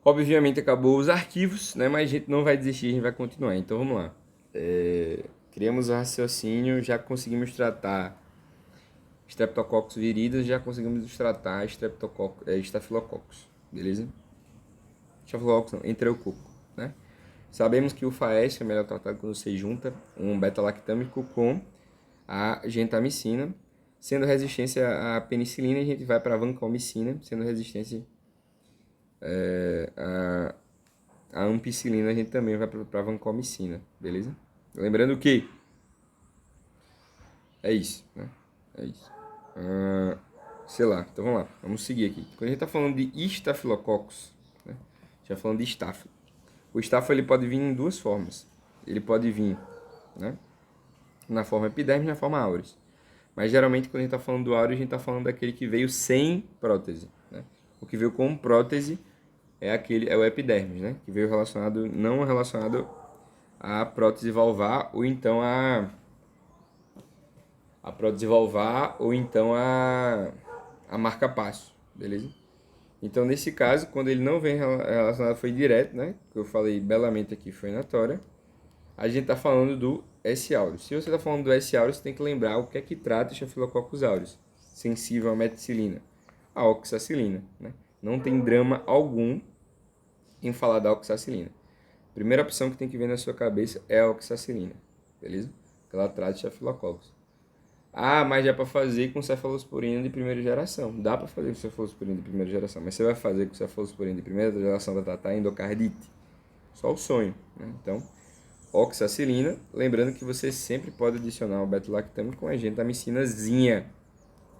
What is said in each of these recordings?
Obviamente acabou os arquivos, né? Mas a gente não vai desistir, a gente vai continuar. Então vamos lá. Criamos o raciocínio, já conseguimos tratar Streptococcus viridis, já conseguimos tratar Staphylococcus, beleza? Staphylococcus não, Enterococo, né? Sabemos que o FAES é melhor tratado quando você junta um beta-lactâmico com a gentamicina. Sendo resistência à penicilina, a gente vai para a vancomicina. Sendo resistência à ampicilina, a gente também vai para a vancomicina, beleza? Lembrando que é isso, né? É isso. Sei lá, então vamos lá, vamos seguir aqui. Quando a gente está falando de Staphylococcus, né? Já falando de estáfilo. O estáfilo ele pode vir em duas formas. Ele pode vir, né, na forma epidermis e na forma aureus. Mas geralmente quando a gente está falando do áureo, a gente está falando daquele que veio sem prótese, né? O que veio com prótese é o epidermis, né? Que veio não relacionado à prótese valvar ou então a prótese valvar ou então a marca-passo, beleza? Então, nesse caso, quando ele não vem relacionado, foi direto, né? Que eu falei belamente aqui, foi na tora. A gente está falando do S. aureus. Se você está falando do S. aureus, você tem que lembrar o que é que trata o Staphylococcus aureus, sensível à meticilina, a oxacilina, né? Não tem drama algum em falar da oxacilina. Primeira opção que tem que vir na sua cabeça é a oxacilina, beleza? Ela trata Staphylococcus. Ah, mas já é para fazer com cefalosporina de primeira geração. Dá para fazer com cefalosporina de primeira geração, mas você vai fazer com cefalosporina de primeira geração para tratar endocardite? Só o sonho, né? Então, oxacilina, lembrando que você sempre pode adicionar o beta-lactâmico com a gentamicinazinha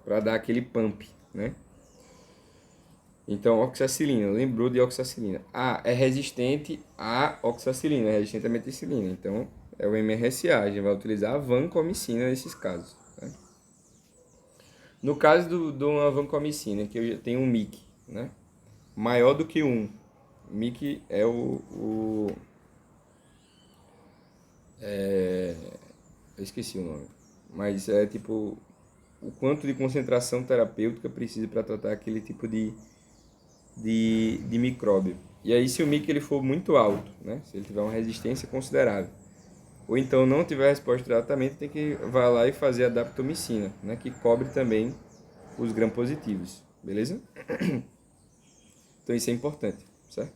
para dar aquele pump, né? Então, oxacilina, lembrou de oxacilina. Ah, é resistente à oxacilina, é resistente à meticilina. Então, é o MRSA, a gente vai utilizar a vancomicina nesses casos, né? No caso do uma vancomicina, que eu já tenho um MIC, né? Maior do que 1. MIC é eu esqueci o nome. Mas é tipo o quanto de concentração terapêutica precisa para tratar aquele tipo de micróbio. E aí, se o MIC ele for muito alto, né? Se ele tiver uma resistência considerável, ou então não tiver resposta de tratamento, tem que vai lá e fazer a daptomicina, né? Que cobre também os gram-positivos, beleza? Então isso é importante, certo?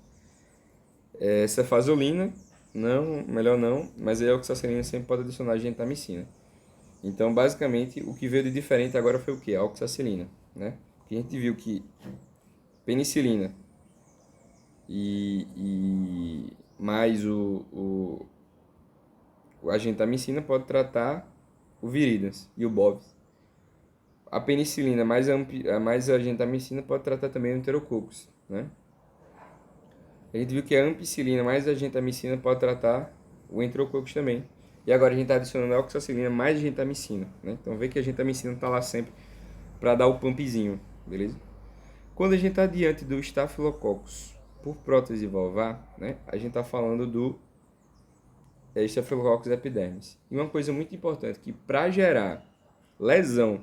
Cefazolina, não, melhor não, mas a oxacilina sempre pode adicionar gentamicina. Então, basicamente, o que veio de diferente agora foi o que? A oxacilina, né? Porque a gente viu que penicilina e mais a gentamicina pode tratar o viridas e o bovis. A penicilina mais a gentamicina pode tratar também o enterococcus, né? A gente viu que a ampicilina mais a gentamicina pode tratar o enterococcus também. E agora a gente está adicionando a oxacilina mais a gentamicina, né? Então vê que a gentamicina está lá sempre para dar o pumpzinho, beleza? Quando a gente está diante do Staphylococcus por prótese valvar, né? A gente está falando do Staphylococcus epidermis. E uma coisa muito importante, que para gerar lesão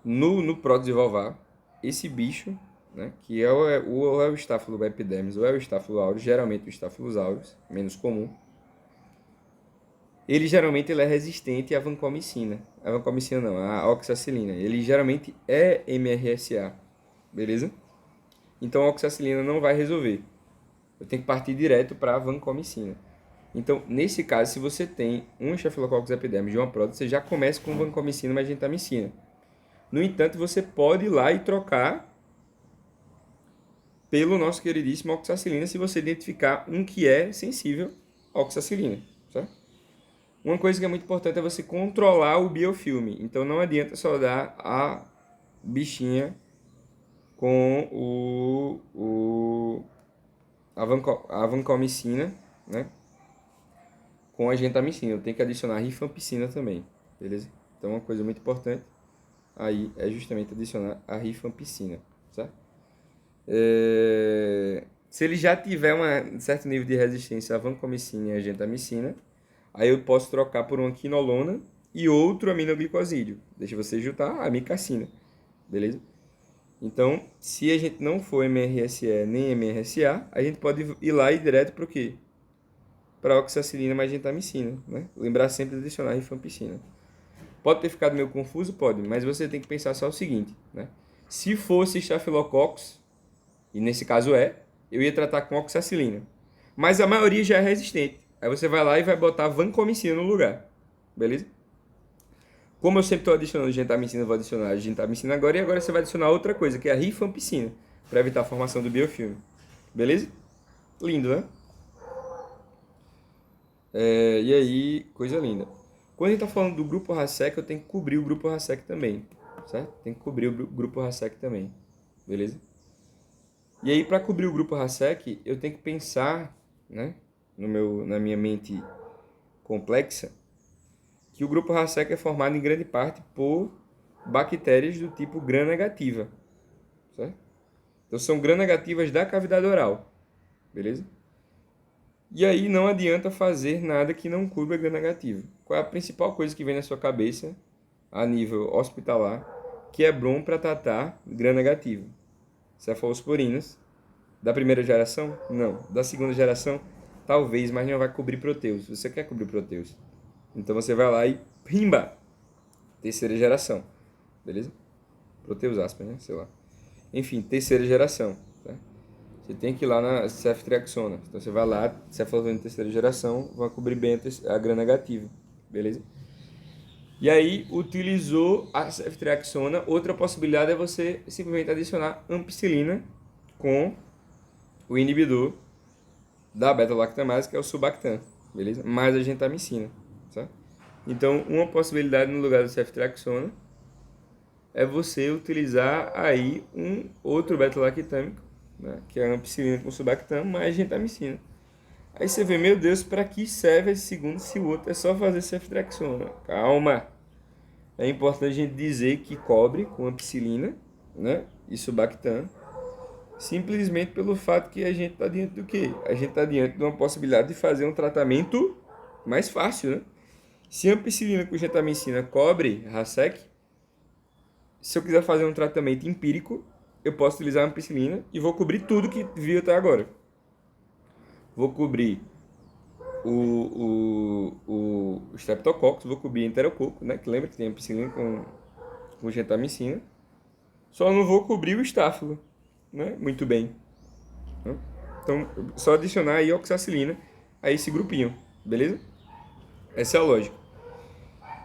no prótese valvar, esse bicho, né, que é o Staphylo epidermis ou é o Staphylo aureus, geralmente o Staphylo aureus, menos comum, ele é resistente à vancomicina. A vancomicina não, a oxacilina. Ele geralmente é MRSA, beleza? Então a oxacilina não vai resolver. Eu tenho que partir direto para a vancomicina. Então, nesse caso, se você tem um Staphylococcus epidermis de uma prótese, você já começa com vancomicina mais gentamicina. No entanto, você pode ir lá e trocar pelo nosso queridíssimo oxacilina se você identificar um que é sensível à oxacilina, certo? Uma coisa que é muito importante é você controlar o biofilme. Então não adianta só dar a bichinha com a vancomicina, né? Com a gentamicina. Tem que adicionar a rifampicina também, beleza? Então uma coisa muito importante aí é justamente adicionar a rifampicina, certo? Se ele já tiver um certo nível de resistência à vancomicina e à gentamicina, aí eu posso trocar por uma quinolona e outro aminoglicosídeo. Deixa você juntar a amicacina, beleza? Então, se a gente não for MRSE nem MRSA, a gente pode ir lá e ir direto para o quê? Para oxacilina mais gentamicina, né? Lembrar sempre de adicionar rifampicina. Pode ter ficado meio confuso? Pode, mas você tem que pensar só o seguinte, né? Se fosse Staphylococcus, e nesse caso eu ia tratar com oxacilina. Mas a maioria já é resistente. Aí você vai lá e vai botar vancomicina no lugar. Beleza? Como eu sempre estou adicionando gentamicina, eu vou adicionar gentamicina agora. E agora você vai adicionar outra coisa, que é a rifampicina, para evitar a formação do biofilme. Beleza? Lindo, né? E aí, coisa linda. Quando a gente está falando do grupo RASEC, eu tenho que cobrir o grupo RASEC também. Certo? Tem que cobrir o grupo RASEC também. Beleza? E aí, para cobrir o grupo RASEC, eu tenho que pensar, né, na minha mente complexa, que o grupo RASEC é formado em grande parte por bactérias do tipo gram-negativa, certo? Então, são gram-negativas da cavidade oral, beleza? E aí, não adianta fazer nada que não cubra gram-negativo. Qual é a principal coisa que vem na sua cabeça, a nível hospitalar, que é bom para tratar gram-negativo? Cefalosporinas. Da primeira geração? Não. Da segunda geração? Talvez, mas não vai cobrir proteus. Você quer cobrir proteus. Então você vai lá e pimba! Terceira geração. Beleza? Proteus aspas, né? Sei lá. Enfim, terceira geração. Tá? Você tem que ir lá na ceftriaxona. Então você vai lá, cefalosporina de terceira geração, vai cobrir bem a gram-negativa. Beleza? E aí, utilizou a ceftriaxona. Outra possibilidade é você simplesmente adicionar ampicilina com o inibidor da beta-lactamase, que é o Subactam, beleza? Mais a gentamicina, certo? Então, uma possibilidade no lugar do ceftriaxona é você utilizar aí um outro beta-lactâmico, né? Que é a ampicilina com Subactam mais gentamicina. Aí você vê, meu Deus, para que serve esse segundo se o outro é só fazer ceftriaxona? Calma! É importante a gente dizer que cobre com ampicilina, né? E Subactam, simplesmente pelo fato que a gente está diante do quê? A gente está diante de uma possibilidade de fazer um tratamento mais fácil, né? Se a ampicilina com gentamicina cobre RASEC, se eu quiser fazer um tratamento empírico, eu posso utilizar a ampicilina e vou cobrir tudo que vi até agora. Vou cobrir o Streptococcus, vou cobrir enterococo, né? Que lembra que tem ampicilina com gentamicina. Só não vou cobrir o estáfilo, né? Muito bem. Então, só adicionar aí oxacilina a esse grupinho, beleza? Essa é a lógica.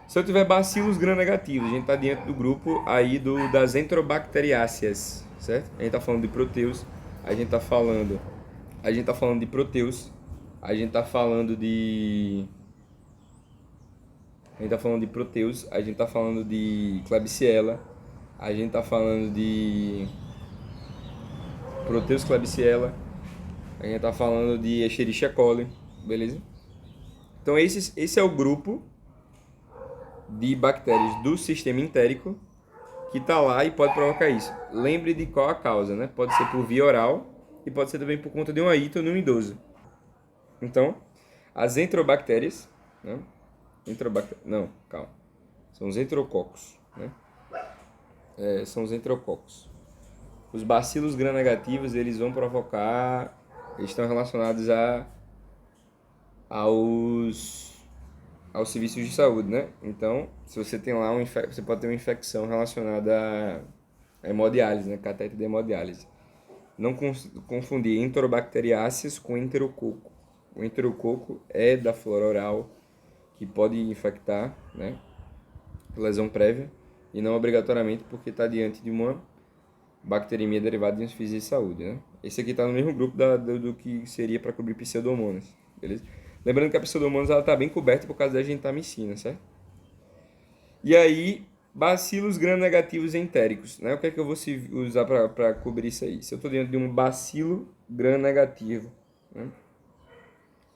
Se eu tiver bacilos gram-negativos, a gente está dentro do grupo aí das enterobacteriáceas, certo? A gente está falando de proteus, a gente está falando de proteus, a gente está falando de proteus, a gente está falando de Klebsiella, a gente está falando de proteus Klebsiella, a gente está falando de Escherichia coli, beleza? Então esse é o grupo de bactérias do sistema entérico que está lá e pode provocar isso. Lembre de qual a causa, né? Pode ser por via oral e pode ser também por conta de uma ito no idoso. Então, as enterobactérias, né? Não, calma. São os enterococos, né? São os enterococos. Os bacilos gram-negativos, eles vão provocar, eles estão relacionados aos serviços de saúde, né? Então, se você tem lá você pode ter uma infecção relacionada a hemodiálise, né? Catéter de hemodiálise. Não confundir enterobacteriáceas com enterococo. O enterococo é da flora oral, que pode infectar, né? Lesão prévia, e não obrigatoriamente porque está diante de uma bacteremia derivada de insuficiência de saúde, né? Esse aqui está no mesmo grupo do que seria para cobrir pseudomonas, beleza? Lembrando que a pseudomonas está bem coberta por causa da gentamicina, certo? E aí, bacilos gram-negativos entéricos, né? O que é que eu vou usar para cobrir isso aí? Se eu estou dentro de um bacilo gram-negativo, né?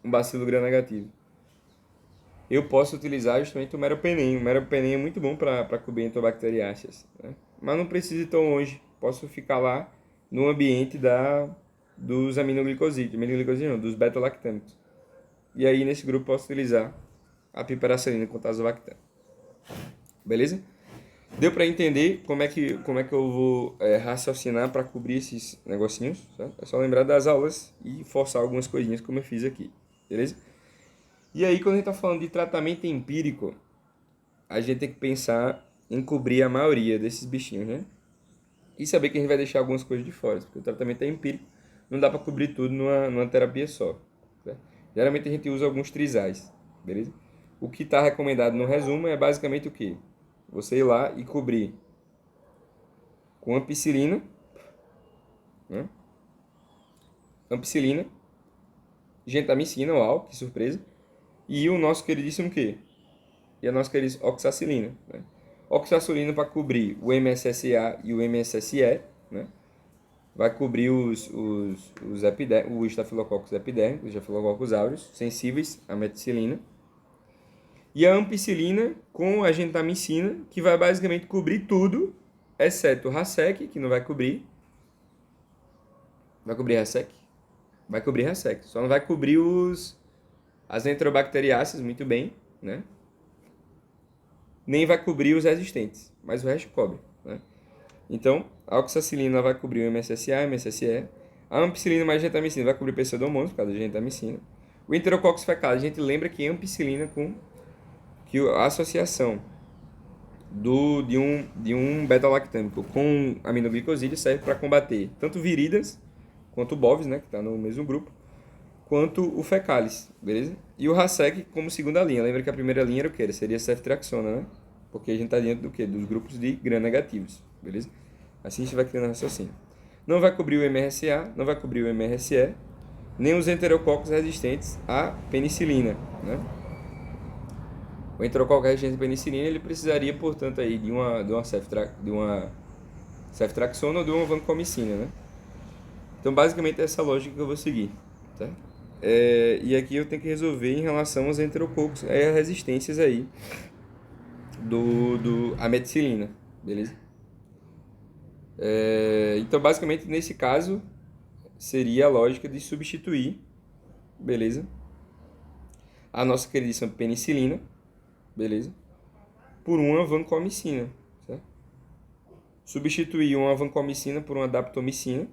Um bacilo gram-negativo, eu posso utilizar justamente o meropenem. O meropenem é muito bom para cobrir enterobacteriáceas, né? Mas não preciso ir tão longe. Posso ficar lá no ambiente dos aminoglicosídeos. Aminoglicosídeos não, dos beta-lactâmicos. E aí, nesse grupo, posso utilizar a piperacilina com tazobactam. Beleza? Deu para entender como é que eu vou raciocinar para cobrir esses negocinhos? Certo? É só lembrar das aulas e forçar algumas coisinhas como eu fiz aqui, beleza? E aí, quando a gente está falando de tratamento empírico, a gente tem que pensar em cobrir a maioria desses bichinhos, né? E saber que a gente vai deixar algumas coisas de fora, porque o tratamento é empírico, não dá para cobrir tudo numa terapia só. Certo? Geralmente a gente usa alguns trisais, beleza? O que está recomendado no resumo é basicamente o quê? Você ir lá e cobrir com ampicilina, né? Ampicilina, gentamicina, uau, que surpresa, e o nosso queridíssimo quê? E a nossa queridíssima oxacilina, né? Oxacilina para cobrir o MSSA e o MSSE, né? Vai cobrir o Staphylococcus epidermicus, os Staphylococcus aureus, sensíveis à meticilina. E a ampicilina com a gentamicina, que vai basicamente cobrir tudo, exceto o RASEC, que não vai cobrir. Vai cobrir RASEC? Vai cobrir RASEC. Só não vai cobrir as enterobacteriáceas muito bem, né? Nem vai cobrir os resistentes, mas o resto cobre, né? Então, a oxacilina vai cobrir o MSSA, MSSE. A ampicilina mais gentamicina vai cobrir pseudomonas, por causa da gentamicina. O enterococcus fecalis, a gente lembra que ampicilina que a associação de um beta-lactâmico com aminoglicosídeo serve para combater tanto viridas, quanto o bovis, né, que está no mesmo grupo, quanto o fecalis, beleza? E o RASEC como segunda linha. Lembra que a primeira linha era o quê? Seria ceftriaxona, né? Porque a gente está dentro do quê? Dos grupos de gram-negativos, beleza? Assim a gente vai criando raciocínio. Não vai cobrir o MRSA, não vai cobrir o MRSE, nem os enterococos resistentes à penicilina, né? O enterococo resistente à penicilina, ele precisaria, portanto, aí de uma ceftriaxona ou de uma vancomicina, né? Então, basicamente, é essa lógica que eu vou seguir, tá? E aqui eu tenho que resolver em relação aos enterococos, as resistências aí à meticilina, beleza? Então, basicamente, nesse caso, seria a lógica de substituir, beleza? A nossa queridíssima penicilina, beleza? Por uma vancomicina, certo? Substituir uma vancomicina por uma daptomicina.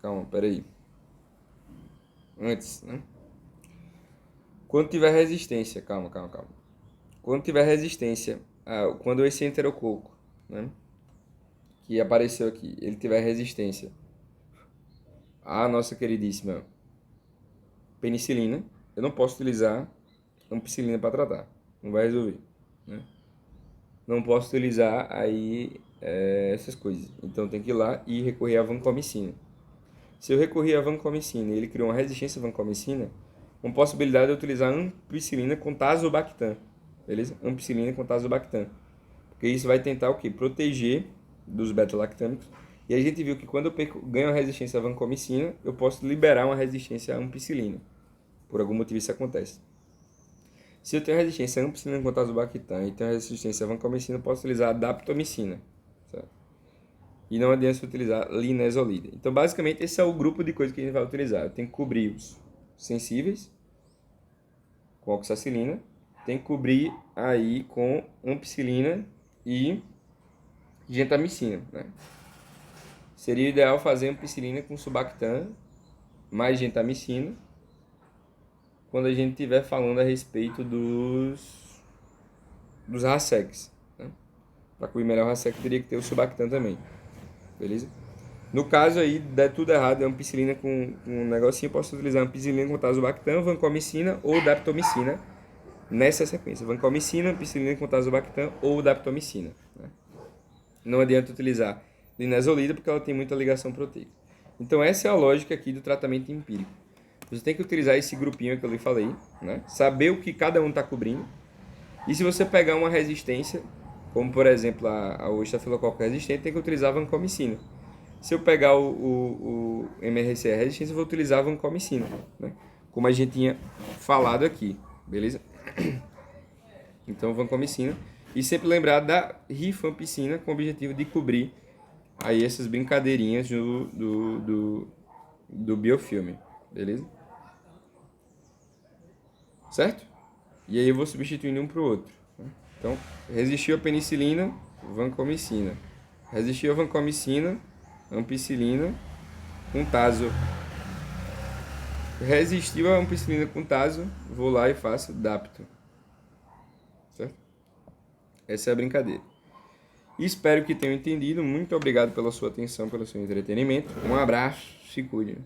Calma, peraí. Antes, né? Quando tiver resistência, calma. Quando tiver resistência, quando esse enterococo, né, que apareceu aqui, ele tiver resistência à nossa queridíssima penicilina, eu não posso utilizar ampicilina para tratar. Não vai resolver, né? Não posso utilizar aí essas coisas. Então tem que ir lá e recorrer à vancomicina. Se eu recorrer à vancomicina e ele criou uma resistência à vancomicina, uma possibilidade é utilizar ampicilina com tazobactam, beleza? Ampicilina com tazobactam. Porque isso vai tentar o quê? Proteger dos beta-lactâmicos. E a gente viu que quando eu ganho uma resistência à vancomicina, eu posso liberar uma resistência à ampicilina. Por algum motivo isso acontece. Se eu tenho resistência à ampicilina com tazobactam e tenho resistência à vancomicina, eu posso utilizar a daptomicina, certo? E não adianta utilizar linezolida. Então, basicamente, esse é o grupo de coisas que a gente vai utilizar. Eu tenho que cobrir os sensíveis com oxacilina, tem que cobrir aí com ampicilina e gentamicina, né? Seria ideal fazer ampicilina com subactam mais gentamicina quando a gente estiver falando a respeito dos RASECs, né? Para cobrir melhor o RASEC, teria que ter o subactam também, beleza? No caso aí, der tudo errado, é ampicilina com um negocinho, eu posso utilizar ampicilina com tazobactam, vancomicina ou daptomicina nessa sequência. Vancomicina, ampicilina com tazobactam ou daptomicina, né? Não adianta utilizar linezolida porque ela tem muita ligação proteica. Então essa é a lógica aqui do tratamento empírico. Você tem que utilizar esse grupinho que eu lhe falei, né? Saber o que cada um está cobrindo. E se você pegar uma resistência, como por exemplo o estafilococo resistente, tem que utilizar a vancomicina. Se eu pegar o MRSA resistência, eu vou utilizar a vancomicina, né? Como a gente tinha falado aqui, beleza? Então, vancomicina. E sempre lembrar da rifampicina com o objetivo de cobrir aí essas brincadeirinhas do biofilme, beleza? Certo? E aí eu vou substituindo um pro outro, Então, resistiu a penicilina, vancomicina. Resistiu a vancomicina, ampicilina com tazo. Resistiu a ampicilina com tazo, vou lá e faço dapto. Certo? Essa é a brincadeira. Espero que tenham entendido. Muito obrigado pela sua atenção, pelo seu entretenimento. Um abraço, se cuide.